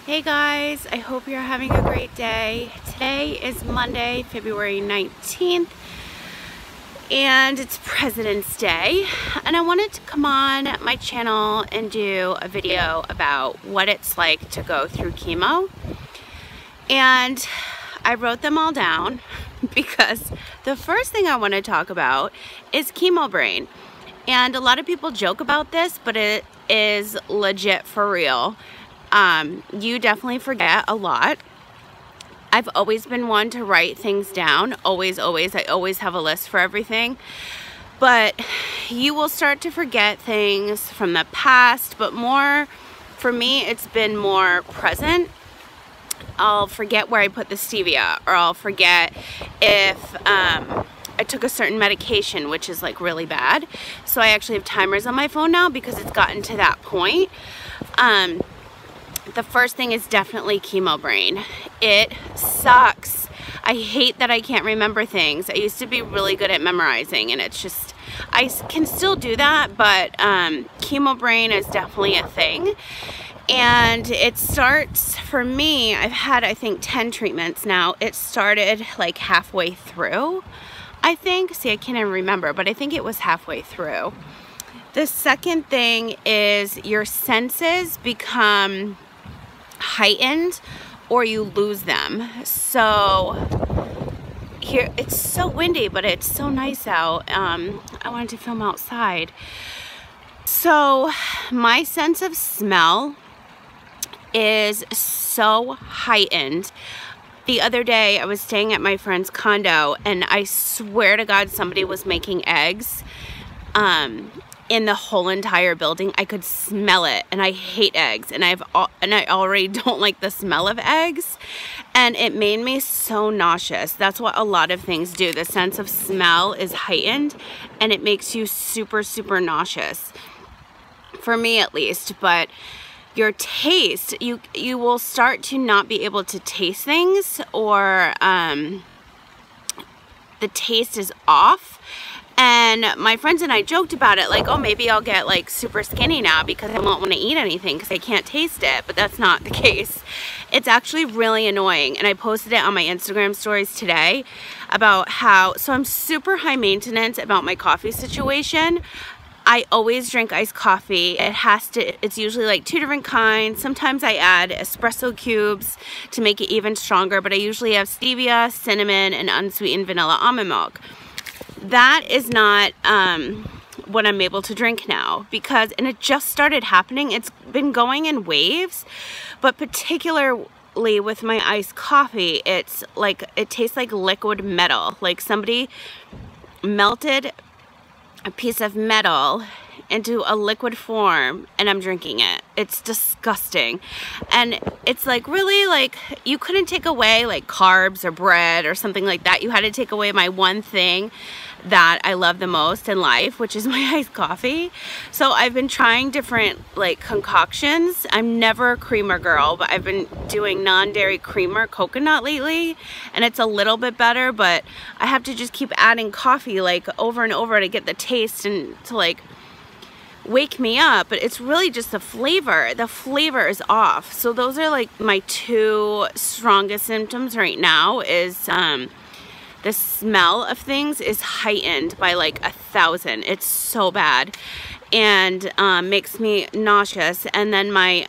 Hey guys, I hope you're having a great day. Today is Monday, February 19th, and it's President's Day. And I wanted to come on my channel and do a video about what it's like to go through chemo. And I wrote them all down because the first thing I want to talk about is chemo brain. And a lot of people joke about this, but it is legit for real. You definitely forget a lot. I've always been one to write things down. Always. I always have a list for everything. But you will start to forget things from the past, but more, for me, it's been more present. I'll forget where I put the stevia, or I'll forget if I took a certain medication, which is like really bad. So I actually have timers on my phone now because it's gotten to that point. The first thing is definitely chemo brain. It sucks. I hate that I can't remember things. I used to be really good at memorizing, and it's just, I can still do that, but chemo brain is definitely a thing. And it starts, for me, I've had, I think, 10 treatments now. It started like halfway through, I think. See, I can't even remember, but I think it was halfway through. The second thing is your senses become heightened or you lose them. So here, it's so windy, but it's so nice out. I wanted to film outside. So my sense of smell is so heightened. The other day I was staying at my friend's condo, and I swear to God somebody was making eggs in the whole entire building. I could smell it, and I hate eggs, and I already don't like the smell of eggs, and it made me so nauseous. That's what a lot of things do. The sense of smell is heightened, and it makes you super nauseous, for me at least. But your taste, you will start to not be able to taste things, or the taste is off. And my friends and I joked about it, like, oh, maybe I'll get like super skinny now because I won't want to eat anything because I can't taste it. But that's not the case. It's actually really annoying. And I posted it on my Instagram stories today about how, so I'm super high maintenance about my coffee situation. I always drink iced coffee. It's usually like 2 different kinds. Sometimes I add espresso cubes to make it even stronger, but I usually have stevia, cinnamon, and unsweetened vanilla almond milk. That is not what I'm able to drink now, because, and it just started happening. It's been going in waves, but particularly with my iced coffee, it's like, it tastes like liquid metal. Like somebody melted a piece of metal into a liquid form and I'm drinking it. It's disgusting. And it's like, really, like, you couldn't take away like carbs or bread or something like that. You had to take away my one thing that I love the most in life, which is my iced coffee. So I've been trying different like concoctions. I'm never a creamer girl, but I've been doing non-dairy creamer coconut lately, and it's a little bit better, but I have to just keep adding coffee like over and over to get the taste and to like wake me up. But it's really just the flavor. The flavor is off. So those are like my 2 strongest symptoms right now, is the smell of things is heightened by like 1,000. It's so bad, and makes me nauseous. And then my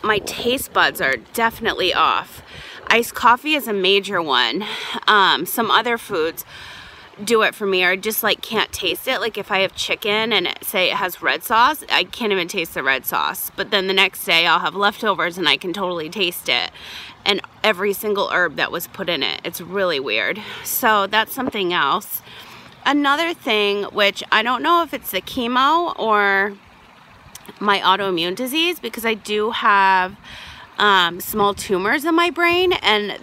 my taste buds are definitely off. Iced coffee is a major one. Some other foods do it for me, or just like can't taste it. Like if I have chicken and say it has red sauce, I can't even taste the red sauce. But then the next day I'll have leftovers and I can totally taste it, and every single herb that was put in it. It's really weird. So that's something else. Another thing, which I don't know if it's the chemo or my autoimmune disease, because I do have small tumors in my brain, and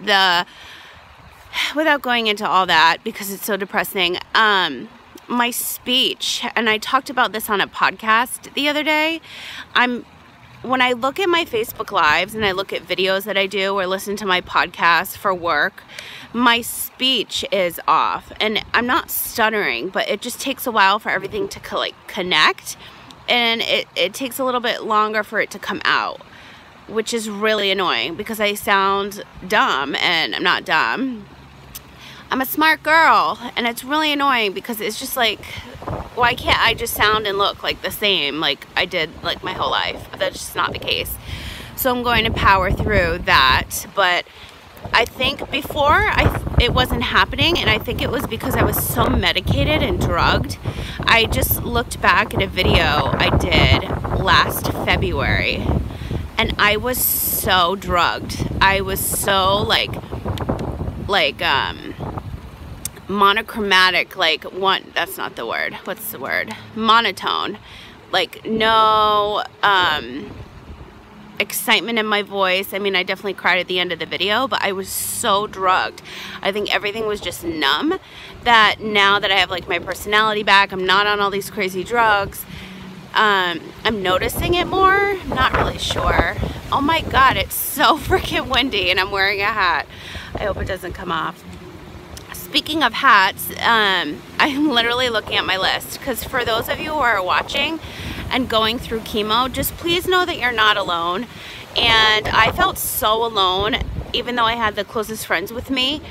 without going into all that because it's so depressing, my speech, and I talked about this on a podcast the other day, when I look at my Facebook Lives and I look at videos that I do or listen to my podcast for work, my speech is off. And I'm not stuttering, but it just takes a while for everything to like connect, and it takes a little bit longer for it to come out. which is really annoying because I sound dumb, and I'm not dumb. I'm a smart girl, and it's really annoying because it's just like, why can't I just sound and look like the same like I did like my whole life? But that's just not the case. So I'm going to power through that. But I think before it wasn't happening, and I think it was because I was so medicated and drugged. I just looked back at a video I did last February, and I was so drugged. I was so like monochromatic, like that's not the word. What's the word? Monotone. Like no excitement in my voice. I mean, I definitely cried at the end of the video, but I was so drugged. I think everything was just numb, that now that I have like my personality back, I'm not on all these crazy drugs, I'm noticing it more. I'm not really sure. Oh my god, it's so freaking windy, and I'm wearing a hat. I hope it doesn't come off. Speaking of hats, I'm literally looking at my list, because for those of you who are watching and going through chemo, just please know that you're not alone. And I felt so alone, even though I had the closest friends with me.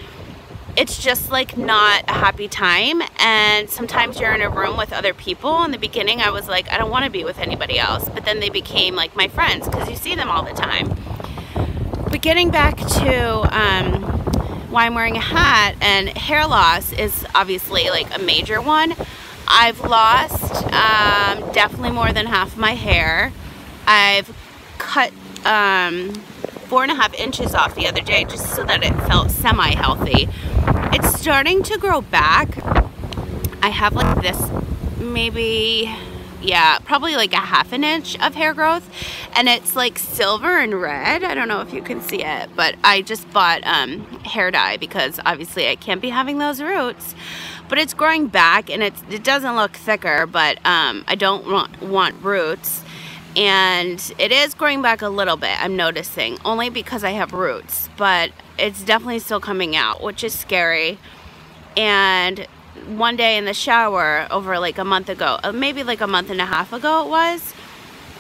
It's just like not a happy time, and sometimes you're in a room with other people. In the beginning I was like, I don't want to be with anybody else, but then they became like my friends because you see them all the time. But getting back to why I'm wearing a hat, and hair loss is obviously like a major one. I've lost definitely more than half my hair. I've cut 4.5 inches off the other day just so that it felt semi-healthy. It's starting to grow back. I have like this, maybe, yeah, probably like a 1/2 inch of hair growth, and it's like silver and red. I don't know if you can see it, but I just bought hair dye because obviously I can't be having those roots. But it's growing back, and it doesn't look thicker, but I don't want roots. And it is growing back a little bit, I'm noticing, only because I have roots, but it's definitely still coming out, which is scary. And one day in the shower over like a month ago, maybe like a month and a half ago it was,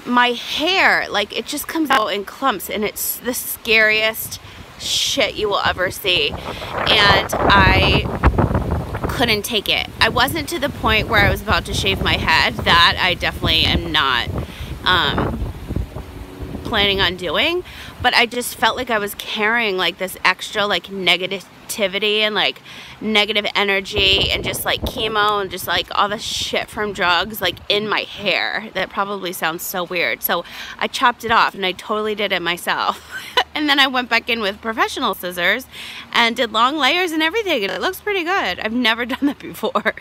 my hair, like it just comes out in clumps, and it's the scariest shit you will ever see. And I couldn't take it. I wasn't to the point where I was about to shave my head. That I definitely am not planning on doing, but I just felt like I was carrying like this extra like negativity and like negative energy and just like chemo and just like all the shit from drugs like in my hair. That probably sounds so weird. So I chopped it off, and I totally did it myself. And then I went back in with professional scissors and did long layers and everything, and it looks pretty good. I've never done that before.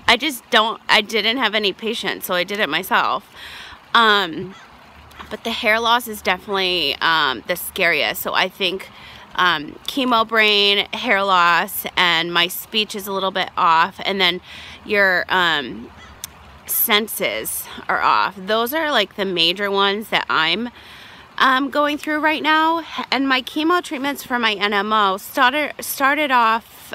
I didn't have any patience, so I did it myself. But the hair loss is definitely the scariest. So I think chemo brain, hair loss, and my speech is a little bit off, and then your senses are off. Those are like the major ones that I'm going through right now. And my chemo treatments for my NMO started off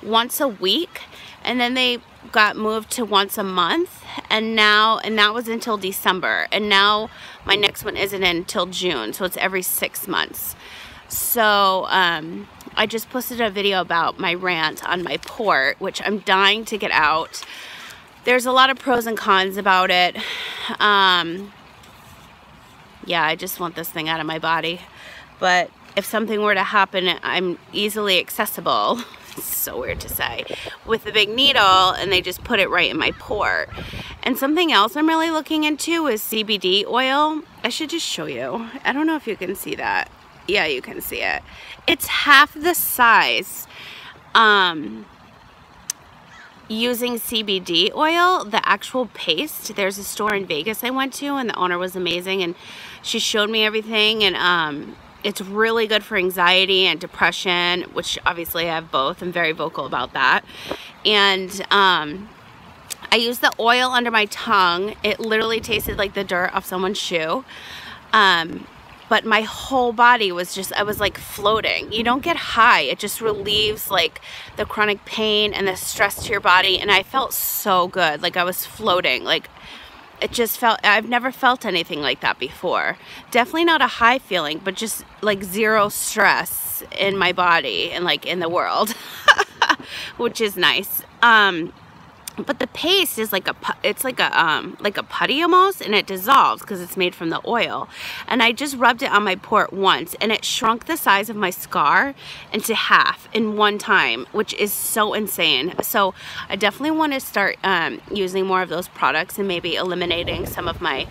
once a week, and then they got moved to once a month, and that was until December, and now my next one isn't until June, so it's every 6 months. So I just posted a video about my rant on my port, which I'm dying to get out. There's a lot of pros and cons about it. Yeah, I just want this thing out of my body. But if something were to happen, I'm easily accessible. It's so weird to say. With a big needle, and they just put it right in my port. And something else I'm really looking into is CBD oil. I should just show you. I don't know if you can see that. Yeah, you can see it. It's half the size. Using CBD oil, the actual paste. There's a store in Vegas I went to, and the owner was amazing, and she showed me everything, and it's really good for anxiety and depression, which obviously I have both. I'm very vocal about that. And I used the oil under my tongue. It literally tasted like the dirt off someone's shoe. But my whole body was just, I was like floating. You don't get high. It just relieves like the chronic pain and the stress to your body. And I felt so good. Like I was floating. Like it just felt, I've never felt anything like that before. Definitely not a high feeling, but just like zero stress in my body and like in the which is nice. But the paste is like it's like a putty almost, and it dissolves because it's made from the oil. And I just rubbed it on my port once, and it shrunk the size of my scar into half in one time, which is so insane. So I definitely want to start using more of those products and maybe eliminating some of my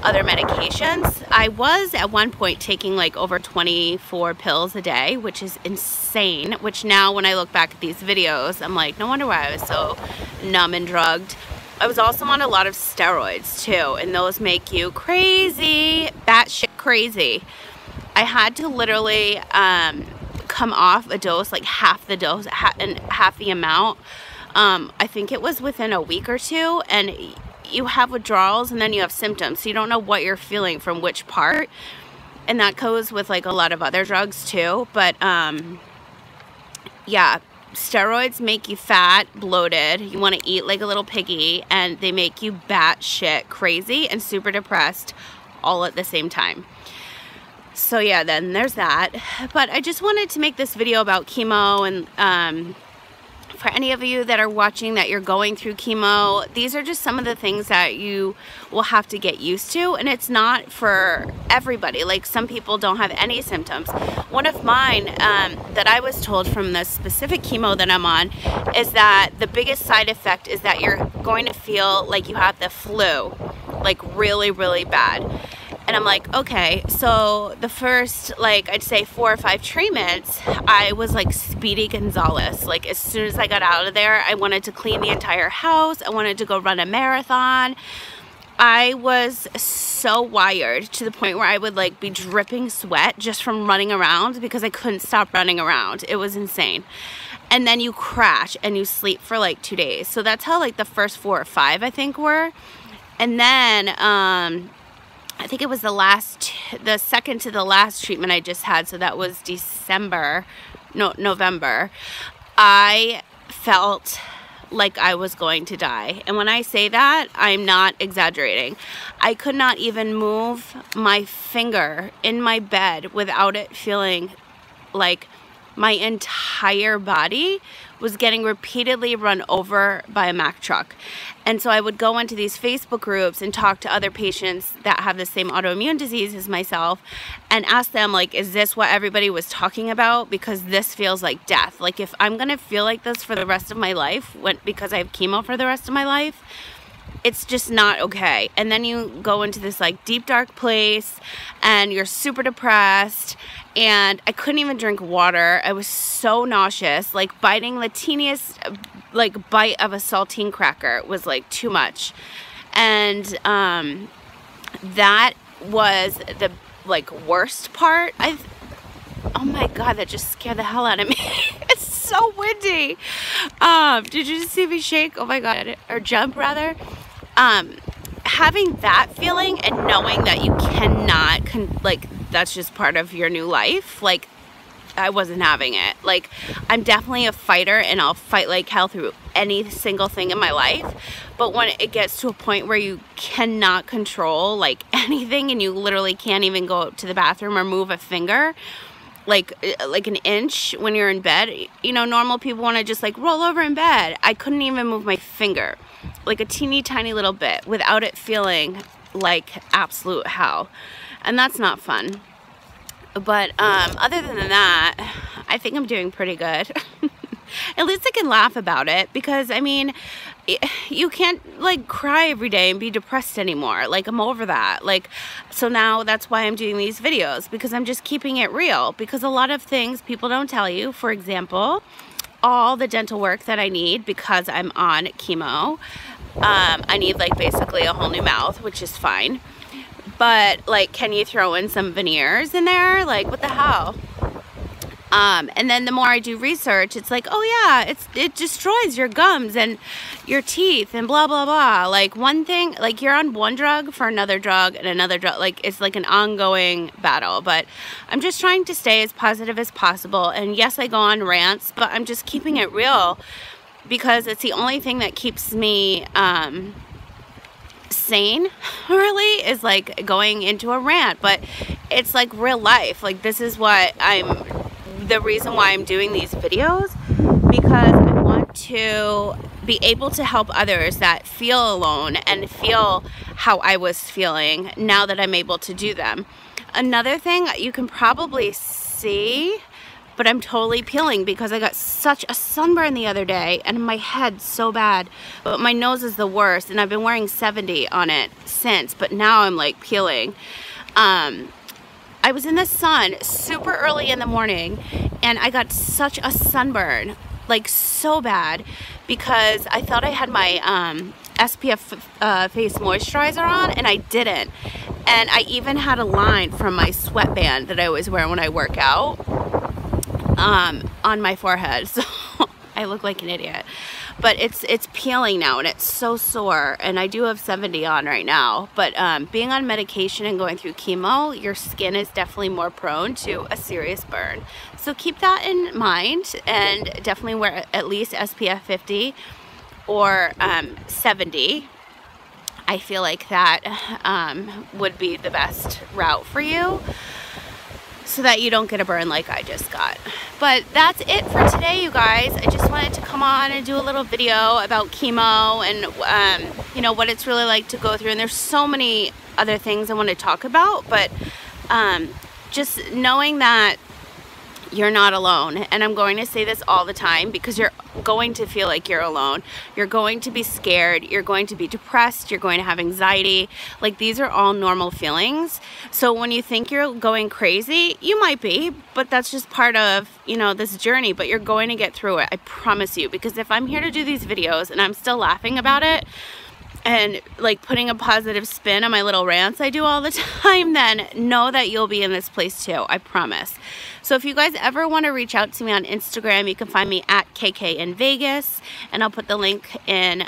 other medications. I was at one point taking like over 24 pills a day, which is insane, which now when I look back at these videos, I'm like, no wonder why I was so numb and drugged. I was also on a lot of steroids too, and those make you crazy, batshit crazy. I had to literally come off a dose, like half the dose and half the amount. I think it was within a week or two, and you have withdrawals and then you have symptoms, so you don't know what you're feeling from which part, and that goes with like a lot of other drugs too. But yeah, steroids make you fat, bloated, you want to eat like a little piggy, and they make you batshit crazy and super depressed all at the same time. So yeah, then there's that. But I just wanted to make this video about chemo, and for any of you that are watching that you're going through chemo, these are just some of the things that you will have to get used to, and it's not for everybody. Like, some people don't have any symptoms. One of mine that I was told from the specific chemo that I'm on is that the biggest side effect is that you're going to feel like you have the flu, like really, really bad. And I'm like, okay. So the first, like, I'd say 4 or 5 treatments, I was like Speedy Gonzalez. Like, as soon as I got out of there, I wanted to clean the entire house. I wanted to go run a marathon. I was so wired to the point where I would like be dripping sweat just from running around because I couldn't stop running around. It was insane. And then you crash and you sleep for like 2 days. So that's how like the first 4 or 5 I think were. And then I think it was the second to the last treatment I just had, so that was November. I felt like I was going to die. And when I say that, I'm not exaggerating. I could not even move my finger in my bed without it feeling like my entire body was getting repeatedly run over by a Mack truck. And so I would go into these Facebook groups and talk to other patients that have the same autoimmune disease as myself and ask them, like, is this what everybody was talking about? Because this feels like death. Like, if I'm gonna feel like this for the rest of my life, because I have chemo for the rest of my life, it's just not okay. And then you go into this like deep dark place and you're super depressed, and I couldn't even drink water. I was so nauseous. Like, biting the teeniest like bite of a saltine cracker was like too much. And that was the like worst part. Oh my god, that just scared the hell out of me. It's so windy. Did you just see me shake? Oh my god, or jump rather. Having that feeling and knowing that you cannot like, that's just part of your new life, like, I wasn't having it. Like, I'm definitely a fighter and I'll fight like hell through any single thing in my life, but when it gets to a point where you cannot control like anything, and you literally can't even go to the bathroom or move a finger, like an inch when you're in bed, you know, normal people want to just like roll over in bed. I couldn't even move my finger, like a teeny tiny little bit, without it feeling like absolute hell. And that's not fun. But other than that, I think I'm doing pretty good. At least I can laugh about it, because I mean, you can't like cry every day and be depressed anymore. Like, I'm over that. Like, so now that's why I'm doing these videos, because I'm just keeping it real. Because a lot of things people don't tell you, for example, all the dental work that I need because I'm on chemo, I need like basically a whole new mouth, which is fine. But like, can you throw in some veneers in there? Like, what the hell? And then the more I do research, it's like, oh yeah, it destroys your gums and your teeth and blah, blah, blah. Like, one thing, like, you're on one drug for another drug and another drug. Like, it's like an ongoing battle. But I'm just trying to stay as positive as possible. And yes, I go on rants, but I'm just keeping it real, because it's the only thing that keeps me sane really is like going into a rant, but it's like real life. Like this is what the reason why I'm doing these videos, because I want to be able to help others that feel alone and feel how I was feeling now that I'm able to do them. Another thing you can probably see, but I'm totally peeling because I got such a sunburn the other day and my head so bad, but my nose is the worst, and I've been wearing 70 on it since, but now I'm like peeling. I was in the sun super early in the morning and I got such a sunburn, like so bad, because I thought I had my SPF face moisturizer on and I didn't. And I even had a line from my sweatband that I always wear when I work out on my forehead, so I look like an idiot. But it's peeling now and it's so sore, and I do have 70 on right now. But being on medication and going through chemo, your skin is definitely more prone to a serious burn. So keep that in mind, and definitely wear at least SPF 50 or 70. I feel like that would be the best route for you, so that you don't get a burn like I just got. But that's it for today, you guys. I just wanted to come on and do a little video about chemo and you know, what it's really like to go through. And there's so many other things I want to talk about, but just knowing that you're not alone. And I'm going to say this all the time because you're going to feel like you're alone. You're going to be scared. You're going to be depressed. You're going to have anxiety. Like, these are all normal feelings. So when you think you're going crazy, you might be, but that's just part of, you know, this journey. But you're going to get through it. I promise you. Because if I'm here to do these videos and I'm still laughing about it and like putting a positive spin on my little rants I do all the time, then know that you'll be in this place too. I promise. So if you guys ever want to reach out to me on Instagram, you can find me at KK in Vegas, and I'll put the link in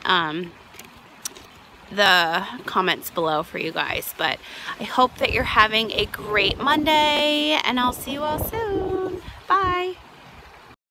the comments below for you guys. But I hope that you're having a great Monday, and I'll see you all soon.